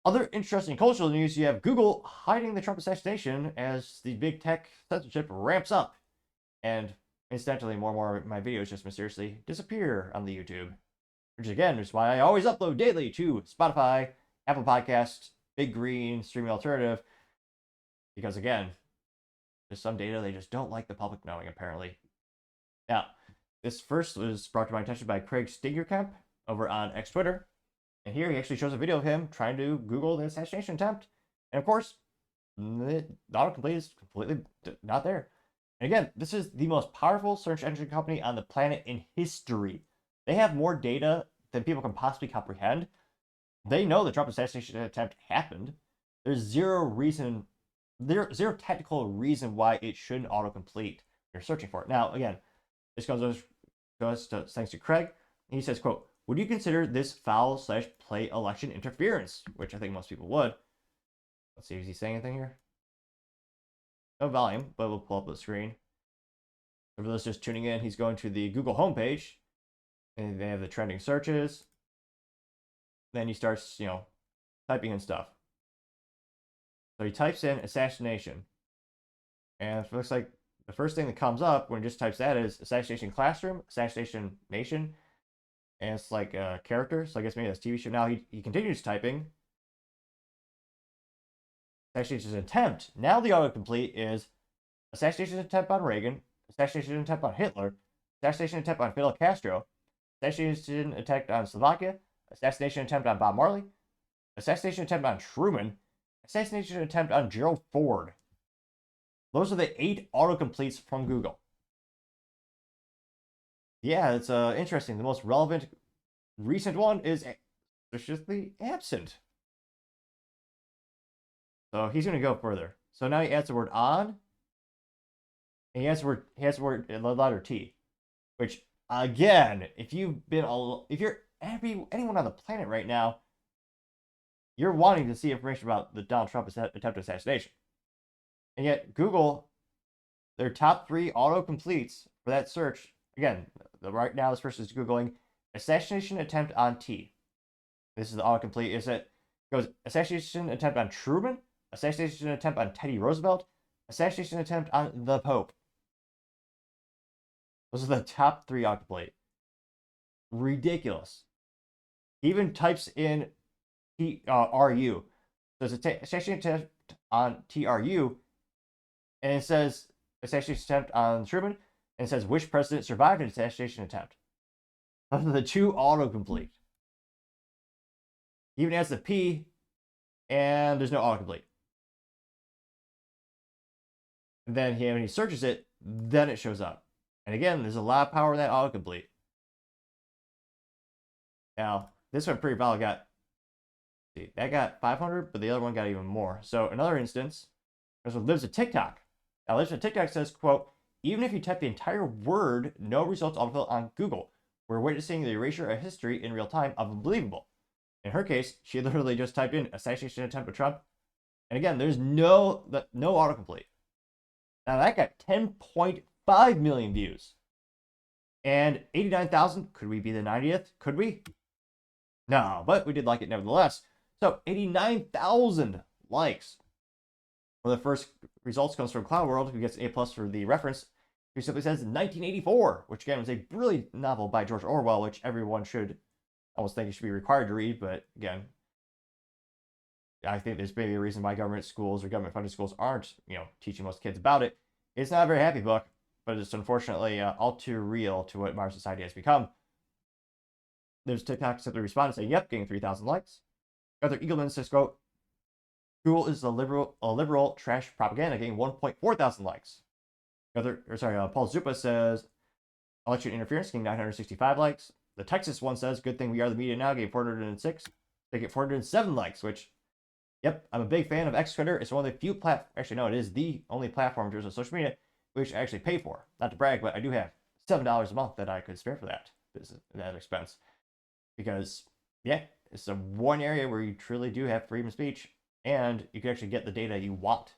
Other interesting cultural news, you have Google hiding the Trump assassination as the big tech censorship ramps up. And incidentally, more and more of my videos just mysteriously disappear on the YouTube. Which again is why I always upload daily to Spotify, Apple Podcasts, Big Green, Streaming Alternative. Because again, there's some data they just don't like the public knowing, apparently. Now, this first was brought to my attention by Craig Stingerkamp over on X Twitter. And here he actually shows a video of him trying to Google the assassination attempt. And of course, the autocomplete is completely not there. And again, this is the most powerful search engine company on the planet in history. They have more data than people can possibly comprehend. They know the Trump assassination attempt happened. There's zero technical reason why it shouldn't autocomplete. You're searching for it. Now, again, this goes thanks to Craig. He says, quote, "Would you consider this foul/play election interference?" Which I think most people would. Let's see, is he saying anything here? No volume, but we'll pull up the screen. For those just tuning in, he's going to the Google homepage, and they have the trending searches. Then he starts, typing in stuff. So he types in assassination, and it looks like the first thing that comes up when he just types that is assassination classroom, assassination nation, and it's like a character. So I guess maybe that's TV show. Now he continues typing. Assassination attempt. Now the autocomplete is assassination attempt on Reagan, assassination attempt on Hitler, assassination attempt on Fidel Castro, assassination attempt on Slovakia, assassination attempt on Bob Marley, assassination attempt on Truman, assassination attempt on Gerald Ford. Those are the 8 autocompletes from Google. Yeah, it's interesting. The most relevant recent one is suspiciously absent. So he's going to go further. So now he adds the word on, and he adds the word the letter T, which again, if you're anyone on the planet right now, you're wanting to see information about the Donald Trump attempted assassination. And yet Google, their top 3 autocompletes for that search, again, right now this person is Googling assassination attempt on T. This is the autocomplete. It goes assassination attempt on Truman, assassination attempt on Teddy Roosevelt, assassination attempt on the Pope. Those are the top 3 autocomplete. Ridiculous. He even types in RU. So it's assassination attempt on TRU, and it says assassination attempt on Truman, and it says which president survived an assassination attempt. Those are the 2 autocomplete. He even adds the P, and there's no autocomplete. And then when he searches it, then it shows up. And again, there's a lot of power in that autocomplete. Now, this one pretty probably that got 500, but the other one got even more. So another instance, this one lives at TikTok. Now, lives at TikTok says, quote, "Even if you type the entire word, no results autofill on Google. We're witnessing the erasure of history in real time of unbelievable." In her case, she literally just typed in assassination attempt of Trump. And again, there's no autocomplete. Now that got 10.5 million views. And 89,000, could we be the 90th? Could we? No, but we did like it nevertheless. So 89,000 likes. One of the first results comes from Cloud World, who gets an A+ for the reference, who simply says 1984, which again was a brilliant novel by George Orwell, which everyone should almost think it should be required to read, but again, I think there's maybe a reason why government schools or government-funded schools aren't, teaching most kids about it. It's not a very happy book, but it's unfortunately all too real to what modern society has become. There's TikTok simply responding saying, "Yep, getting 3,000 likes." Arthur Eagleman says, quote, "Google is a liberal trash propaganda," getting 1.4 thousand likes. Paul Zupa says, "Election interference," getting 965 likes. The Texas one says, "Good thing we are the media now," getting 406. They get 407 likes, which, yep, I'm a big fan of X Twitter. It's one of the few actually, no, it is the only platform in terms of social media which I actually pay for. Not to brag, but I do have $7 a month that I could spare for that expense. Because, yeah, it's the one area where you truly do have freedom of speech, and you can actually get the data you want.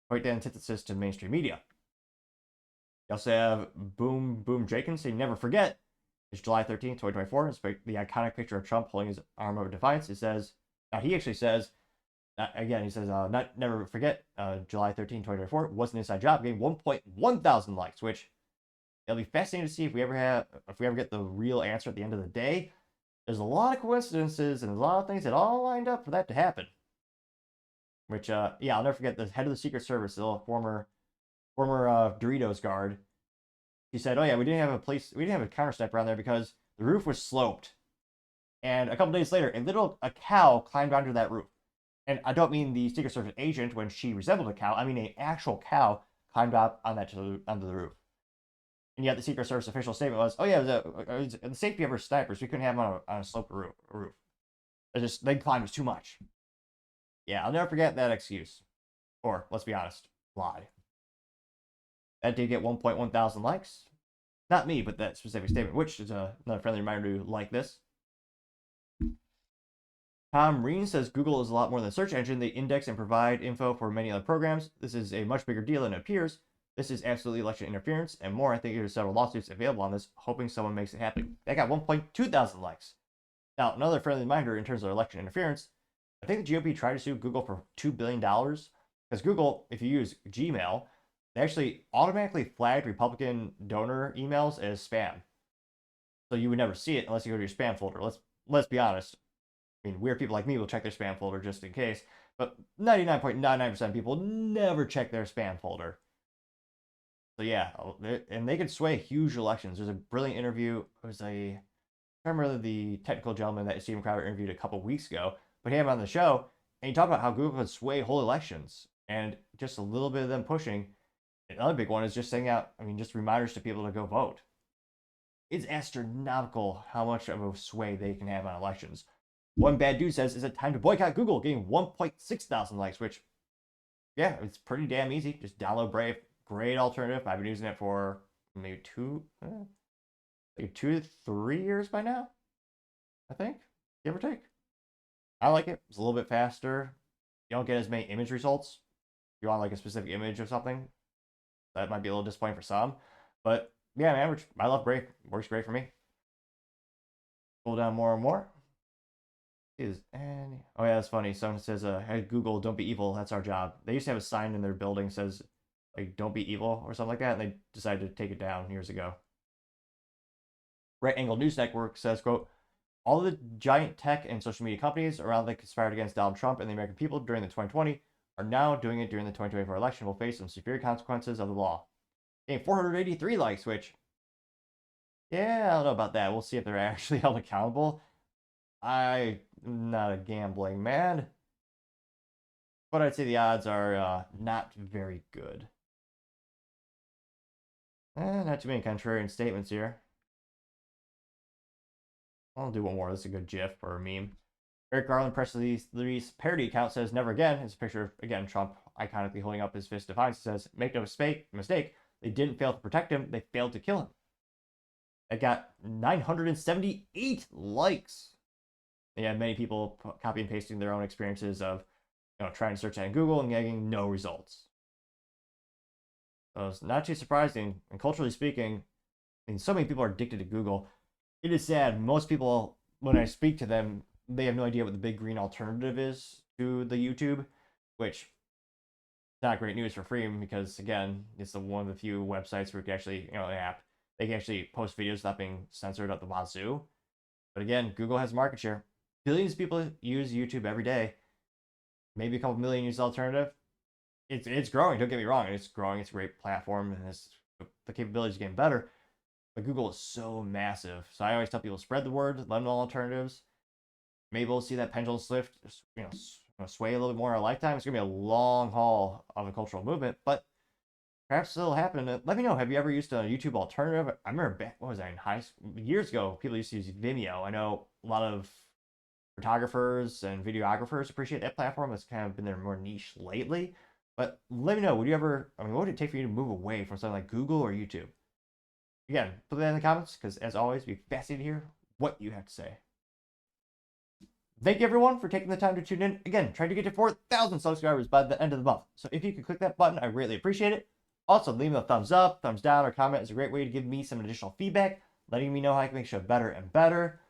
Quite the antithesis to mainstream media. You also have Boom Jenkins saying, "Never forget." It's July 13th, 2024. It's the iconic picture of Trump holding his arm of defiance. It says, Now, he actually says, again, he says, never forget, July 13, 2024 was an inside job, getting 1.1 thousand likes, which it'll be fascinating to see if we ever get the real answer at the end of the day. There's a lot of coincidences and a lot of things that all lined up for that to happen. Which, yeah, I'll never forget the head of the Secret Service, the former Doritos guard. He said, "Oh yeah, we didn't have a counter step around there because the roof was sloped." And a couple days later, a cow climbed onto that roof. And I don't mean the Secret Service agent when she resembled a cow. I mean an actual cow climbed up on onto the roof. And yet the Secret Service official statement was, "Oh yeah, it was the safety of our snipers. We couldn't have them on a sloped roof. They climbed was too much." Yeah, I'll never forget that excuse. Or, let's be honest, lie. That did get 1.1 thousand likes. Not me, but that specific statement, which is another friendly reminder to like this. Tom Reen says Google is a lot more than a search engine. They index and provide info for many other programs. This is a much bigger deal than it appears. This is absolutely election interference and more. I think there's several lawsuits available on this, hoping someone makes it happen. That got 1.2 thousand likes. Now, another friendly reminder in terms of election interference, I think the GOP tried to sue Google for $2 billion because Google, if you use Gmail, they actually automatically flagged Republican donor emails as spam. So you would never see it unless you go to your spam folder. Let's be honest. I mean, weird people like me will check their spam folder just in case, but 99.99% of people never check their spam folder. So yeah, and they can sway huge elections. There's a brilliant interview. I remember the technical gentleman that Stephen Crowder interviewed a couple weeks ago, but he had him on the show, and he talked about how Google could sway whole elections, and just a little bit of them pushing. Another big one is just sending out, just reminders to people to go vote. It's astronomical how much of a sway they can have on elections. One bad dude says, "Is it time to boycott Google?" Getting 1.6 thousand likes, which, yeah, it's pretty damn easy. Just download Brave. Great alternative. I've been using it for maybe 2 to 3 years by now, I think, give or take. I like it. It's a little bit faster. You don't get as many image results. If you want like a specific image of something, that might be a little disappointing for some. But yeah, man, I love Brave. Works great for me. Pull down more and more. Oh yeah, that's funny. Someone says, "Hey Google, don't be evil. That's our job." They used to have a sign in their building that says, like, "Don't be evil" or something like that, and they decided to take it down years ago. Right Angle News Network says, quote, "All the giant tech and social media companies around that conspired against Donald Trump and the American people during the 2020 are now doing it during the 2024 election will face some severe consequences of the law." Getting 483 likes, which, yeah, I don't know about that. We'll see if they're actually held accountable. I'm not a gambling man, but I'd say the odds are not very good. Not too many contrarian statements here. I'll do one more. This is a good GIF or a meme. Eric Garland press release parody account says "never again." It's a picture of, again, Trump iconically holding up his fist of defiance. It says, "Make no mistake, they didn't fail to protect him. They failed to kill him." It got 978 likes. Yeah, many people copy and pasting their own experiences of, trying to search that in Google and getting no results. So it's not too surprising. And culturally speaking, so many people are addicted to Google. It is sad. Most people, when I speak to them, they have no idea what the big green alternative is to the YouTube, which is not great news for Freedom because, again, it's one of the few websites where you can actually, they can actually post videos without being censored at the wazoo. But again, Google has market share. Billions of people use YouTube every day. Maybe a couple million use the alternative. It's growing. Don't get me wrong. It's growing. It's a great platform, and the capabilities are getting better. But Google is so massive. So I always tell people, spread the word, let them know alternatives. Maybe we'll see that pendulum shift, sway a little bit more in our lifetime. It's going to be a long haul of a cultural movement, but perhaps it'll happen. Let me know. Have you ever used a YouTube alternative? I remember back, what was I in high school? Years ago, people used to use Vimeo. I know a lot of photographers and videographers appreciate that platform. It's kind of been their more niche lately. But let me know. What would it take for you to move away from something like Google or YouTube? Again, put that in the comments, because as always, we'd be fascinated to hear what you have to say. Thank you, everyone, for taking the time to tune in. Again, trying to get to 4,000 subscribers by the end of the month. So if you could click that button, I greatly appreciate it. Also, leave me a thumbs up, thumbs down, or comment is a great way to give me some additional feedback, letting me know how I can make the show better and better.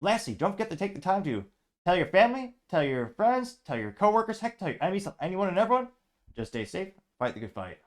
Lastly, don't forget to take the time to Tell your family, tell your friends, tell your coworkers, heck, tell your enemies, tell anyone and everyone. Just stay safe, fight the good fight.